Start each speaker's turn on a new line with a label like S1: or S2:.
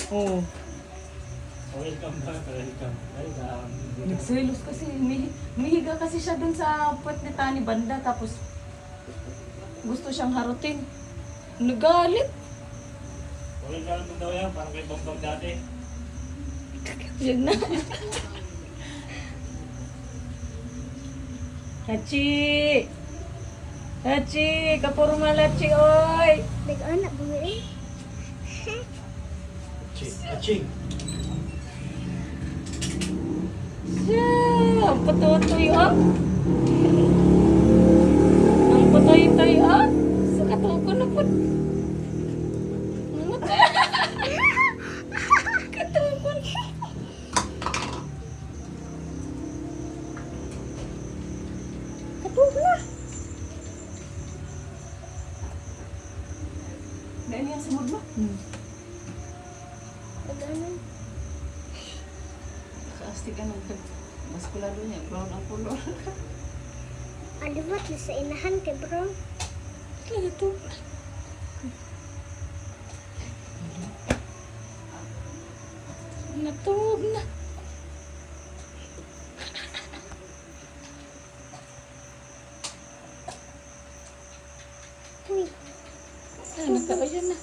S1: Oh.
S2: Welcome back, welcome.
S1: Nagselos kasi, mihiga kasi siya dun sa puwet ni Tani banda, tapos gusto siyang harutin. Nagalit.
S2: Welcome daw yan, parang kay Bongbong dati.
S1: Yun na. Hachi! Hachi! Kapuro malachi, oy!
S3: Nag-anak bumili.
S2: Aching!
S1: Yeah! Ang patutoy, oh! Ang patutoy, oh! Sa katungko na po. Katungko na.
S3: Katulog na.
S1: Dahil yan sa mood mo?
S3: Nag-anak.
S1: Kaastig ka ng maskulado niya. Brown ang pulo.
S3: Aliwat na sa inahan kay bro.
S1: Kaya ito. Natulog na.
S3: Uy,
S1: Ah, nagkakayan na.